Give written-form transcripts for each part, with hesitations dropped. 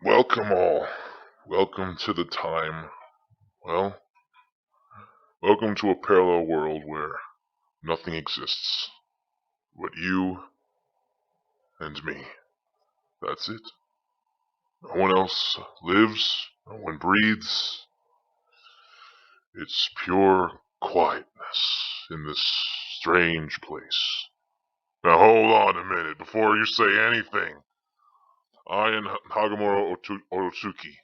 Welcome all. Welcome to the time. Well, welcome to a parallel world where nothing exists but you and me. That's it. No one else lives, no one breathes. It's pure quietness in this strange place. Now hold on a minute before you say anything. I am Hagoromo Ototsuki.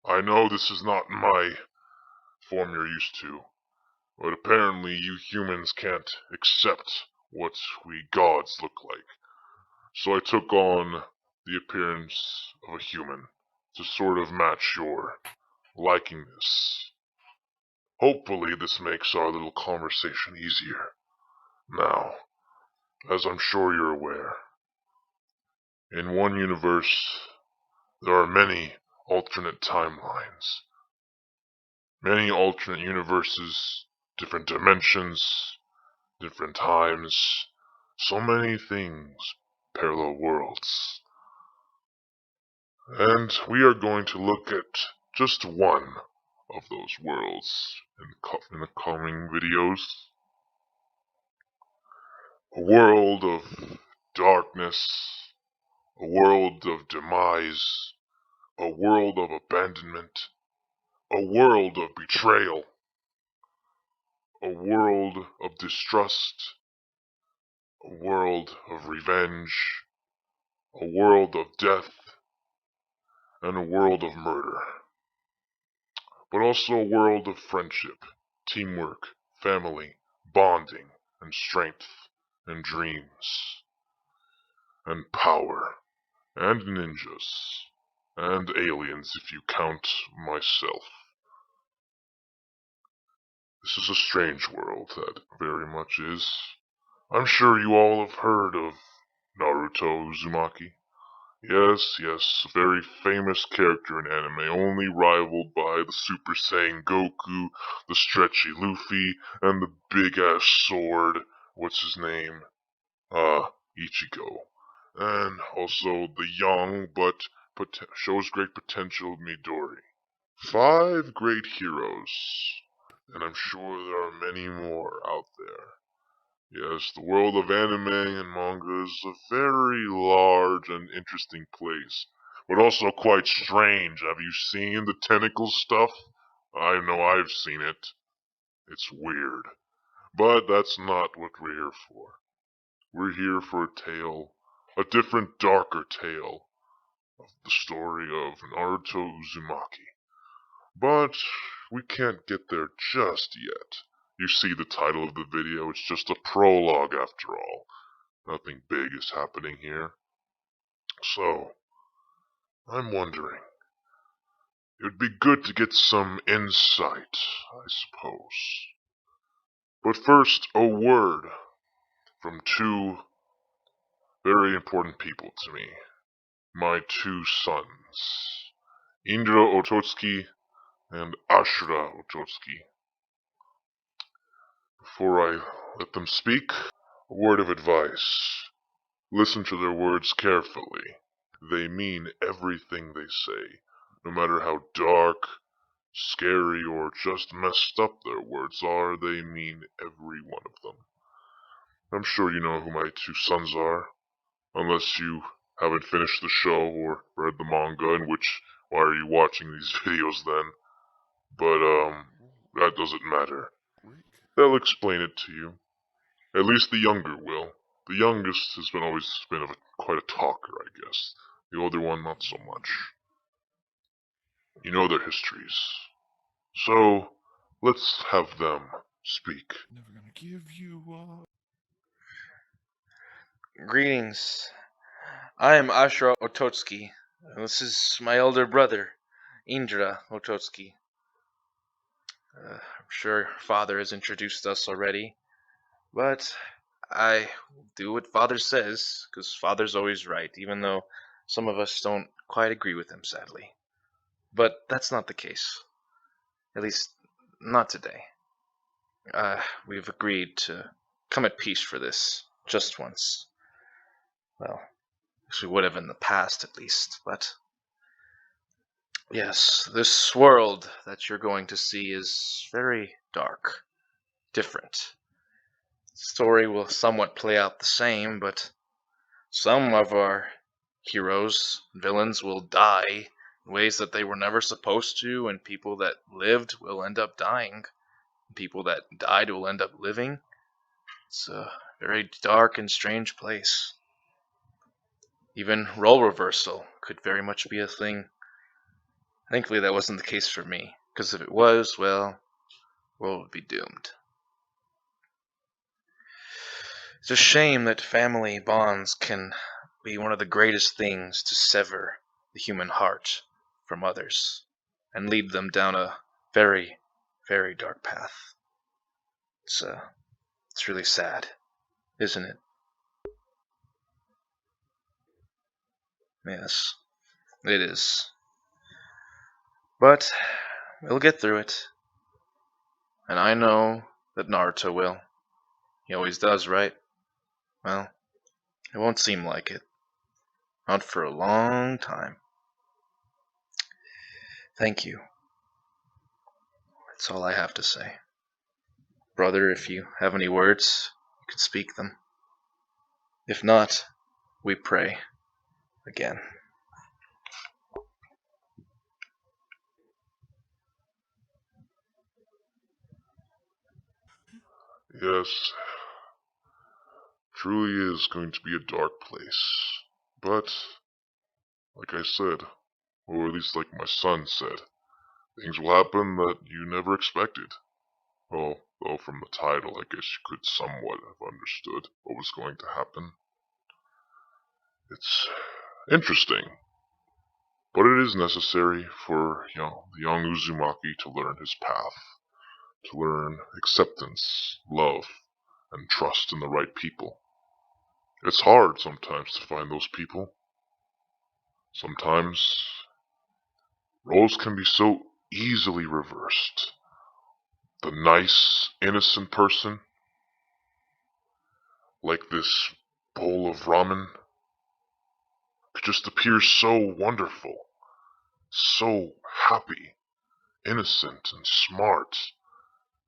I know this is not my form you're used to. But apparently you humans can't accept what we gods look like. So I took on the appearance of a human to sort of match your likingness. Hopefully this makes our little conversation easier. Now, as I'm sure you're aware, in one universe there are many alternate timelines. Many alternate universes, different dimensions, different times, so many things, parallel worlds. And we are going to look at just one of those worlds in the coming videos. A world of darkness, a world of demise, a world of abandonment, a world of betrayal, a world of distrust, a world of revenge, a world of death, and a world of murder. But also a world of friendship, teamwork, family, bonding, and strength, and dreams, and power, and ninjas, and aliens if you count myself. This is a strange world, that very much is. I'm sure you all have heard of Naruto Uzumaki. Yes, a very famous character in anime, only rivaled by the Super Saiyan Goku, the stretchy Luffy, and the big-ass sword, what's his name? Ichigo. And also the young, but shows great potential Midori. 5 great heroes, and I'm sure there are many more out there. Yes, the world of anime and manga is a very large and interesting place, but also quite strange. Have you seen the tentacle stuff? I know I've seen it. It's weird. But that's not what we're here for. We're here for a tale, a different, darker tale of the story of Naruto Uzumaki. But we can't get there just yet. You see the title of the video, it's just a prologue after all. Nothing big is happening here. So, I'm wondering, it would be good to get some insight, I suppose. But first, a word from 2 very important people to me. My 2 sons, Indra Ototsuki and Ashura Ototsuki. Before I let them speak, a word of advice. Listen to their words carefully. They mean everything they say, no matter how dark, scary, or just messed up their words are, they mean every one of them. I'm sure you know who my 2 sons are, unless you haven't finished the show or read the manga, in which, why are you watching these videos then? But, that doesn't matter. They'll explain it to you. At least the younger will. The youngest has always been quite a talker, I guess. The older one, not so much. You know their histories. So, let's have them speak. Never gonna give you up. Greetings. I am Ashura Ototsuki, and this is my elder brother, Indra Ototsuki. I'm sure father has introduced us already, but I do what father says, because father's always right, even though some of us don't quite agree with him, sadly. But that's not the case. At least, not today. We've agreed to come at peace for this, just once. Well, As we would have in the past, at least. But yes, this world that you're going to see is very dark, different. The story will somewhat play out the same, but some of our heroes and villains will die in ways that they were never supposed to, and people that lived will end up dying. People that died will end up living. It's a very dark and strange place. Even role reversal could very much be a thing. Thankfully, that wasn't the case for me, because if it was, well, the world would be doomed. It's a shame that family bonds can be one of the greatest things to sever the human heart from others and lead them down a very, very dark path. It's really sad, isn't it? Yes, it is. But we'll get through it. And I know that Naruto will. He always does, right? Well, it won't seem like it. Not for a long time. Thank you. That's all I have to say. Brother, if you have any words, you can speak them. If not, we pray again. Yes, truly is going to be a dark place. But, like I said, or at least like my son said, things will happen that you never expected. Well, though from the title, I guess you could somewhat have understood what was going to happen. It's interesting, but it is necessary for, the young Uzumaki to learn his path, to learn acceptance, love, and trust in the right people. It's hard sometimes to find those people. Sometimes roles can be so easily reversed. The nice, innocent person, like this bowl of ramen, could just appear so wonderful, so happy, innocent and smart,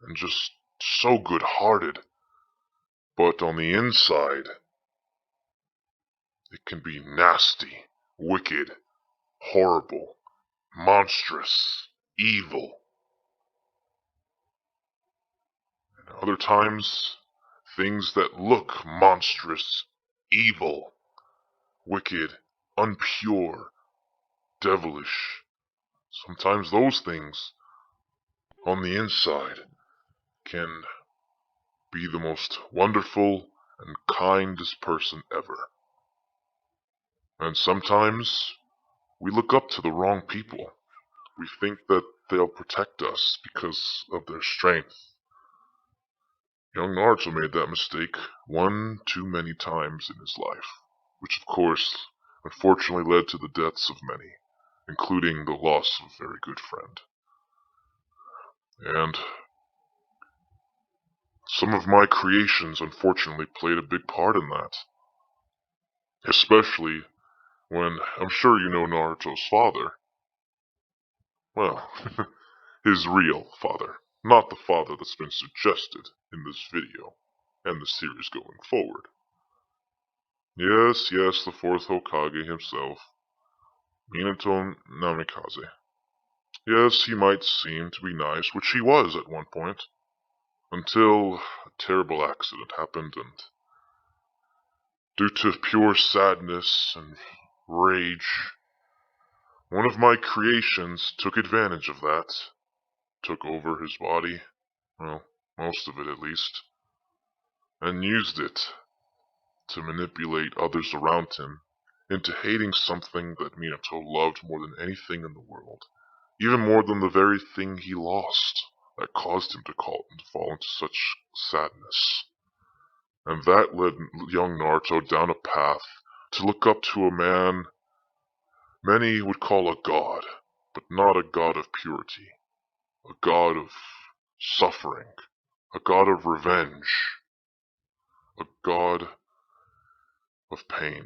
and just so good-hearted. But on the inside, it can be nasty, wicked, horrible, monstrous, evil. And other times, things that look monstrous, evil, wicked, unpure, devilish. Sometimes those things, on the inside, can be the most wonderful and kindest person ever. And sometimes, we look up to the wrong people. We think that they'll protect us because of their strength. Young Naruto made that mistake one too many times in his life, which of course, unfortunately led to the deaths of many, including the loss of a very good friend. And some of my creations unfortunately played a big part in that. Especially when, I'm sure you know Naruto's father. Well, his real father, not the father that's been suggested in this video and the series going forward. Yes, the fourth Hokage himself, Minato Namikaze. Yes, he might seem to be nice, which he was at one point, until a terrible accident happened, and due to pure sadness and rage, one of my creations took advantage of that, took over his body, well, most of it at least, and used it to manipulate others around him into hating something that Minato loved more than anything in the world, even more than the very thing he lost that caused him to fall into such sadness. And that led young Naruto down a path to look up to a man many would call a god, but not a god of purity, a god of suffering, a god of revenge, a god of pain.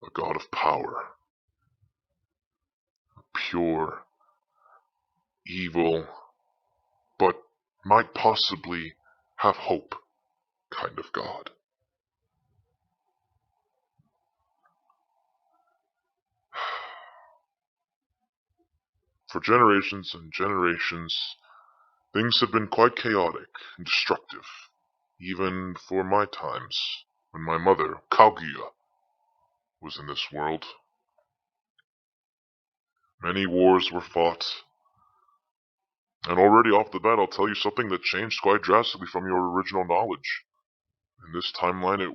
a god of power, a pure, evil, but might possibly have hope kind of god. For generations and generations, things have been quite chaotic and destructive, even for my times, when my mother, Kaguya, was in this world. Many wars were fought, and already off the bat I'll tell you something that changed quite drastically from your original knowledge. In this timeline, it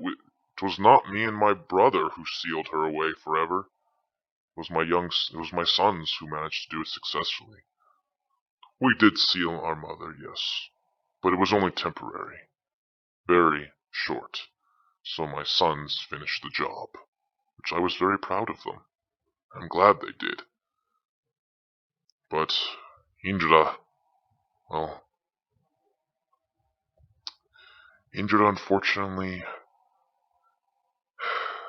was not me and my brother who sealed her away forever. It was my sons who managed to do it successfully. We did seal our mother, yes, but it was only temporary. Very short. So my sons finished the job, which I was very proud of them. I'm glad they did. But Indra, well, Indra, unfortunately,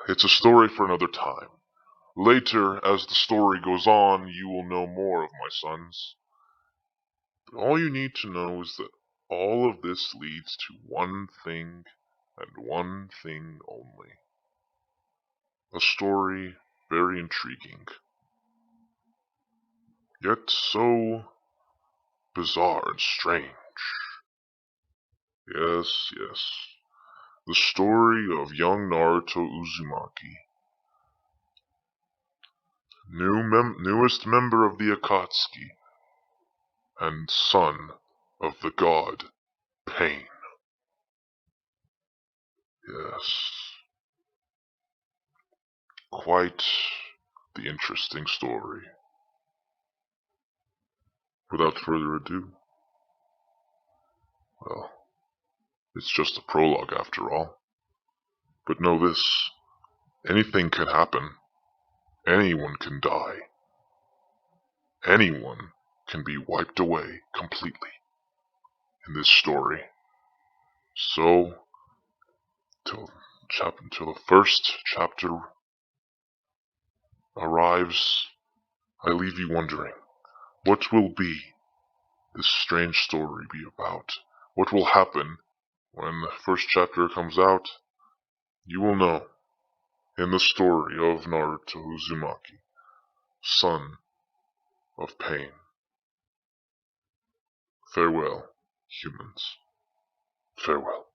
it's a story for another time. Later, as the story goes on, you will know more of my sons. But all you need to know is that all of this leads to one thing and one thing only. A story very intriguing, yet so bizarre and strange. Yes, yes. The story of young Naruto Uzumaki, newest member of the Akatsuki, and son of the god Pain. Yes. Quite the interesting story. Without further ado, well, it's just a prologue after all. But know this, anything can happen. Anyone can die. Anyone can be wiped away completely in this story. So, until the first chapter arrives, I leave you wondering, what will this strange story be about? What will happen when the first chapter comes out? You will know in the story of Naruto Uzumaki, son of Pain. Farewell, humans. Farewell.